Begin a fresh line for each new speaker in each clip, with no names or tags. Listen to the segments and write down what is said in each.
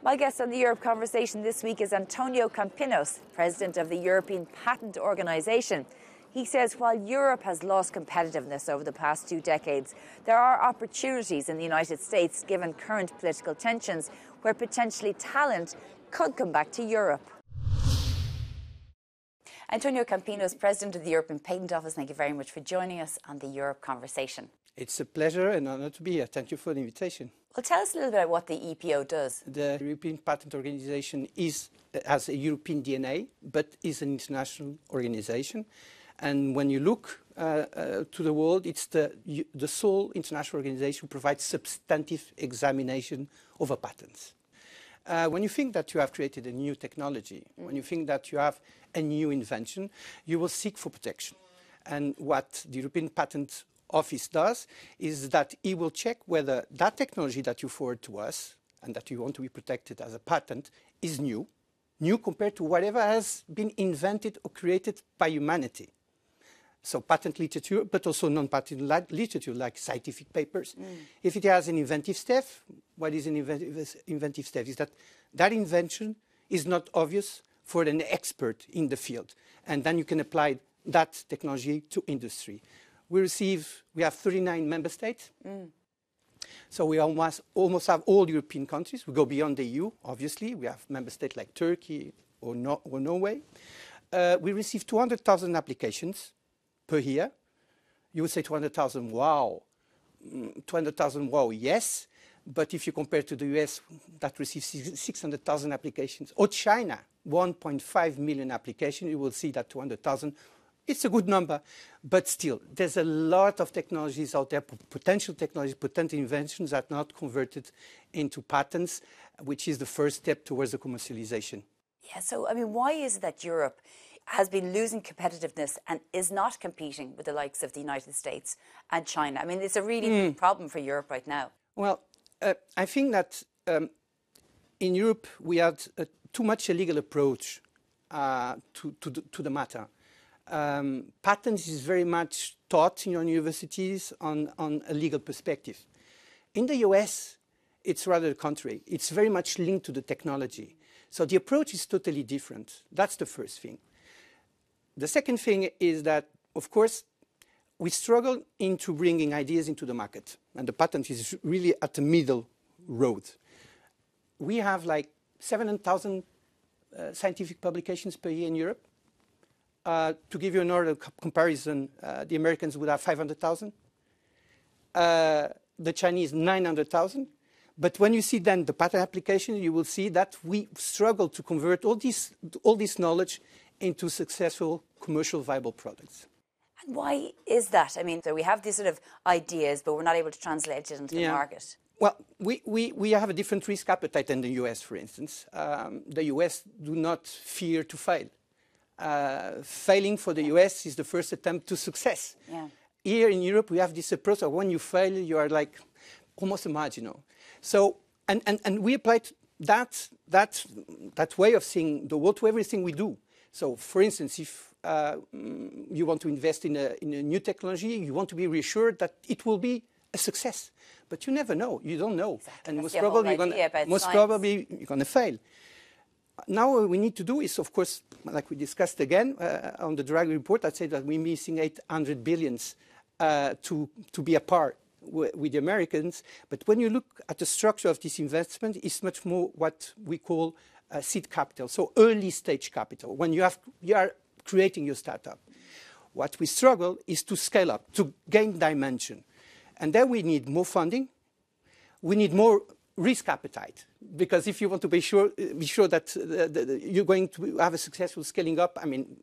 My guest on the Europe Conversation this week is Antonio Campinos, President of the European Patent Organisation. He says while Europe has lost competitiveness over the past 2 decades, there are opportunities in the United States, given current political tensions, where potentially talent could come back to Europe. Antonio Campinos, President of the European Patent Office, thank you very much for joining us on the Europe Conversation.
It's a pleasure and honor to be here. Thank you for the invitation.
Well, tell us a little bit about what the EPO does.
The European Patent Organization has a European DNA, but is an international organization. And when you look to the world, it's the sole international organization who provides substantive examination of patents. When you think that you have created a new technology, when you think that you have a new invention, you will seek for protection. And what the European Patent Office does is that it will check whether that technology that you forward to us and that you want to be protected as a patent is new compared to whatever has been invented or created by humanity. So patent literature, but also non-patent literature like scientific papers. If it has an inventive step, what is an inventive step? Is that that invention is not obvious for an expert in the field. And then you can apply that technology to industry. We have 39 member states. So we almost have all European countries. We go beyond the EU, obviously. We have member states like Turkey or Norway. We receive 200,000 applications per year. You would say 200,000, wow. 200,000, wow, yes. But if you compare to the US, that receives 600,000 applications. Or China, 1.5 million applications, you will see that 200,000. It's a good number, but still, there's a lot of technologies out there, potential technologies, potential inventions that are not converted into patents, which is the first step towards the commercialization.
Yeah, so, I mean, why is it that Europe has been losing competitiveness and is not competing with the likes of the United States and China? I mean, it's a really big problem for Europe right now.
Well, I think that in Europe we had too much a legal approach to the matter. Patents is very much taught in your universities on a legal perspective. In the US, it's rather the contrary. It's very much linked to the technology. So the approach is totally different. That's the first thing. The second thing is that, of course, we struggle into bringing ideas into the market. And the patent is really at the middle road. We have like 700,000 scientific publications per year in Europe. To give you another comparison, the Americans would have 500,000. The Chinese, 900,000. But when you see then the patent application, you will see that we struggle to convert all this knowledge into successful commercial viable products.
And why is that? I mean, so we have these sort of ideas, but we're not able to translate it into the market.
Well, we have a different risk appetite than the US, for instance. The US do not fear to fail. Failing for the US is the first attempt to success. Yeah. Here in Europe, we have this approach of when you fail, you are like almost a marginal. So, and we applied that way of seeing the world to everything we do. So, for instance, if you want to invest in a new technology, you want to be reassured that it will be a success. But you never know. You don't know.
Exactly.
And
most
probably you're going to fail. Now what we need to do is, of course, like we discussed again on the Draghi report, I'd say that we're missing 800 billions to be a par with the Americans. But when you look at the structure of this investment, it's much more what we call seed capital, so early stage capital, when you are creating your startup. What we struggle is to scale up, to gain dimension. And then we need more funding. We need more risk appetite, because if you want to be sure that you're going to have a successful scaling up, I mean,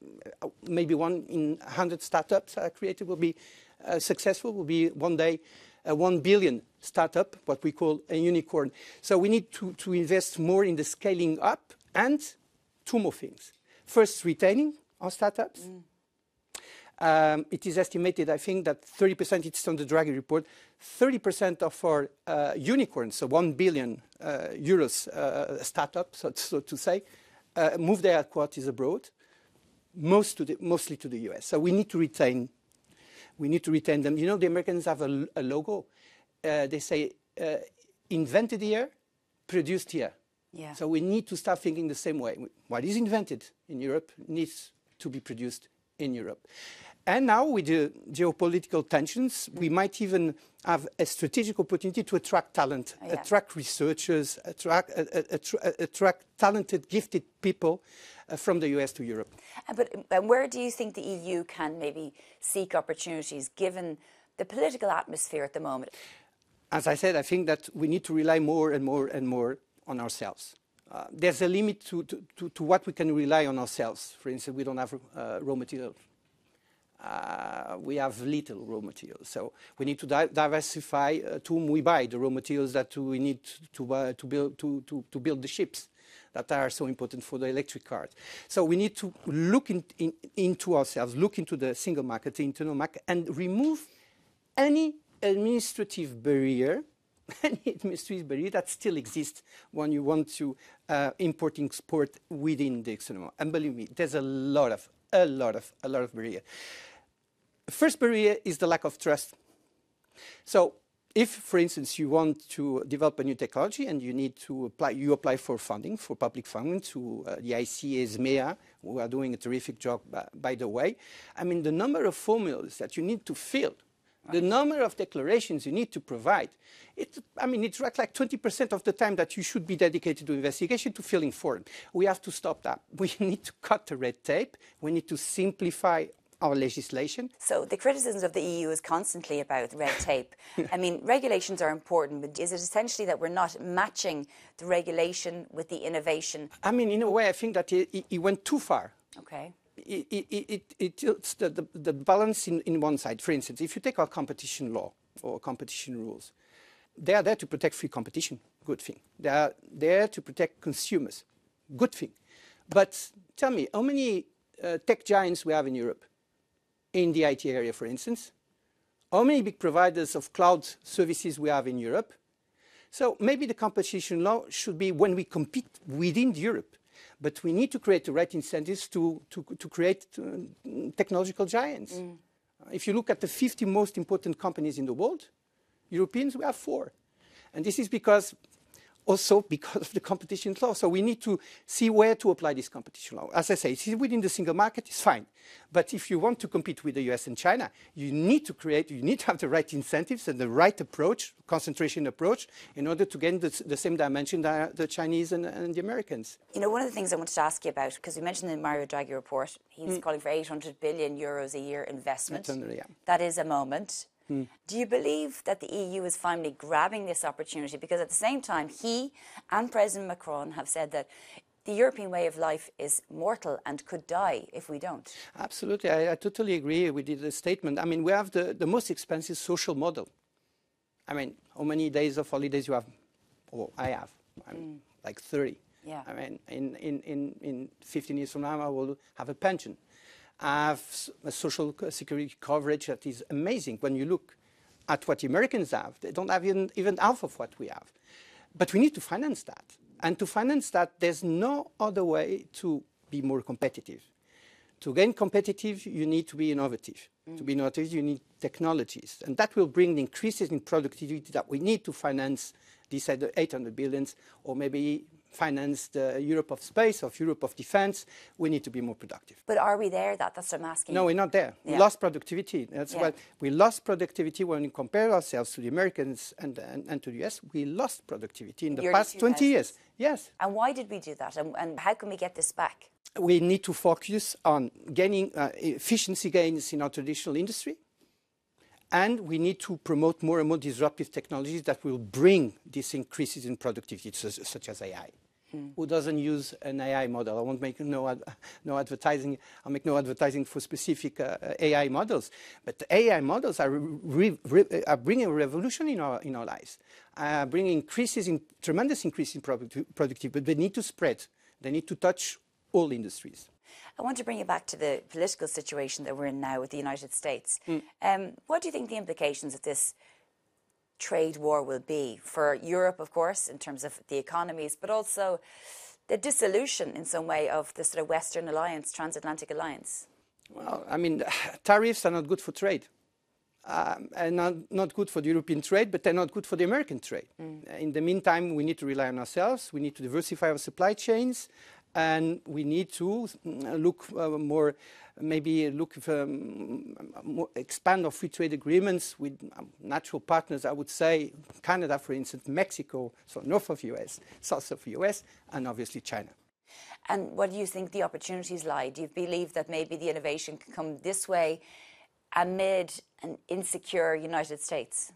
maybe 1 in 100 startups created will be successful, will be one day a 1 billion startup, what we call a unicorn. So we need to invest more in the scaling up, and 2 more things. First, retaining our startups. It is estimated, I think, that 30%, it's on the Draghi report, 30% of our unicorns, so 1 billion euros startup, so to say, move their headquarters abroad, mostly to the US. So we need to retain them. You know, the Americans have a logo. They say, invented here, produced here.
Yeah.
So we need to start thinking the same way. What is invented in Europe needs to be produced in Europe. And now with the geopolitical tensions, we might even have a strategic opportunity to attract talent, attract researchers, attract talented, gifted people from the US to Europe.
But where do you think the EU can maybe seek opportunities given the political atmosphere at the moment?
As I said, I think that we need to rely more and more and more on ourselves. There's a limit to what we can rely on ourselves. For instance, we don't have raw materials. We have little raw materials, so we need to diversify to whom we buy the raw materials that we need to build the ships that are so important for the electric cars. So we need to look into ourselves, look into the single market, the internal market, and remove any administrative barrier that still exists when you want to import and export within the external market. And believe me, there's a lot of barrier. First barrier is the lack of trust. So if, for instance, you want to develop a new technology and you need to apply for funding, for public funding to the IC, ESMEA, who are doing a terrific job, by the way. I mean, the number of formulas that you need to fill, the number of declarations you need to provide, it's like 20% of the time that you should be dedicated to investigation to filling form. We have to stop that. We need to cut the red tape. We need to simplify our legislation.
So the criticisms of the EU is constantly about red tape. I mean, regulations are important, but is it essentially that we're not matching the regulation with the innovation?
I mean, in a way, I think that it went too far.
Okay.
It tilts the balance in one side. For instance, if you take our competition law or competition rules, they are there to protect free competition, good thing. They are there to protect consumers, good thing. But tell me, how many tech giants we have in Europe? In the IT area, for instance. How many big providers of cloud services we have in Europe? So maybe the competition law should be when we compete within Europe. But we need to create the right incentives to create technological giants. If you look at the 50 most important companies in the world, Europeans, we have 4. And this is also because of the competition law. So we need to see where to apply this competition law. As I say, if it's within the single market, it's fine. But if you want to compete with the US and China, you need to have the right incentives and the right approach, concentration approach, in order to gain the same dimension that the Chinese and the Americans.
You know, one of the things I wanted to ask you about, because we mentioned the Mario Draghi report, he's calling for 800 billion euros a year investment. That is a moment. Do you believe that the EU is finally grabbing this opportunity? Because at the same time, he and President Macron have said that the European way of life is mortal and could die if we don't.
Absolutely. I totally agree with the statement. I mean, we have the most expensive social model. I mean, how many days of holidays you have? Oh, I have. Like 30.
Yeah.
I mean, in 15 years from now, I will have a pension. I have a social security coverage that is amazing. When you look at what the Americans have, they don't have even half of what we have. But we need to finance that. And to finance that, there's no other way to be more competitive. To gain competitive, you need to be innovative. To be innovative, you need technologies. And that will bring the increases in productivity that we need to finance these 800 billions, or maybe finance the Europe of space, of Europe of defense. We need to be more productive.
But are we there? That's what I'm asking.
No, we're not there. We lost productivity. That's why we lost productivity when we compare ourselves to the Americans and to the US. We lost productivity in the past 20 years. Yes.
And why did we do that? And how can we get this back?
We need to focus on gaining efficiency gains in our traditional industry. And we need to promote more and more disruptive technologies that will bring these increases in productivity, such as AI. Who doesn't use an AI model? I won't make no advertising. I'll make no advertising for specific AI models. But the AI models are bringing a revolution in our lives, bringing tremendous increase in productivity. But they need to spread. They need to touch all industries.
I want to bring you back to the political situation that we're in now with the United States. What do you think the implications of this trade war will be for Europe, of course, in terms of the economies, but also the dissolution in some way of the sort of Western alliance, transatlantic alliance?
Well, I mean, tariffs are not good for trade. and not good for the European trade, but they're not good for the American trade. In the meantime, we need to rely on ourselves. We need to diversify our supply chains, and we need to look more, maybe look more, expand our free trade agreements with natural partners. I would say Canada, for instance, Mexico, so north of US, south of US, and obviously China.
And what do you think the opportunities lie? Do you believe that maybe the innovation can come this way amid an insecure United States?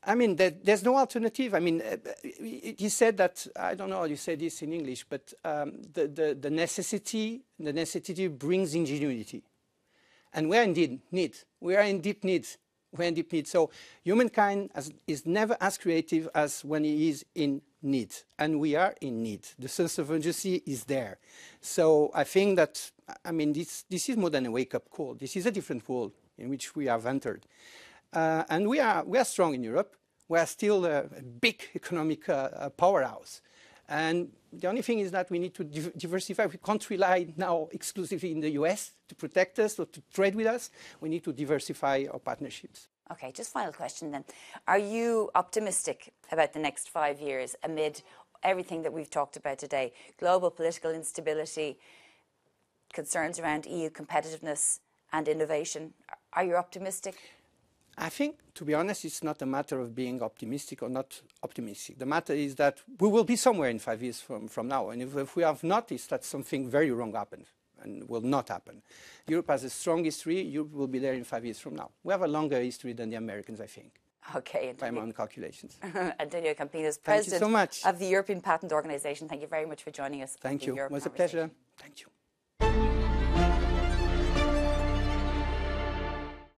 I mean, there's no alternative. I mean, he said that, I don't know how you say this in English, but the necessity brings ingenuity. And we're in deep need. We are in deep need. We're in deep need. So humankind is never as creative as when he is in need. And we are in need. The sense of urgency is there. So I think that, I mean, this is more than a wake-up call. This is a different world in which we have entered. And we are strong in Europe. We are still a big economic powerhouse. And the only thing is that we need to diversify. We can't rely now exclusively in the US to protect us or to trade with us. We need to diversify our partnerships.
Okay, just final question then. Are you optimistic about the next 5 years amid everything that we've talked about today? Global political instability, concerns around EU competitiveness and innovation. Are you optimistic?
I think, to be honest, it's not a matter of being optimistic or not optimistic. The matter is that we will be somewhere in 5 years from now. And if we have noticed that something very wrong happened and will not happen. Europe has a strong history. Europe will be there in 5 years from now. We have a longer history than the Americans, I think.
Okay.
By my own calculations.
Antonio Campinos,
President
so of the European Patent Organization. Thank you very much for joining us.
Thank you. It was a pleasure. Thank you.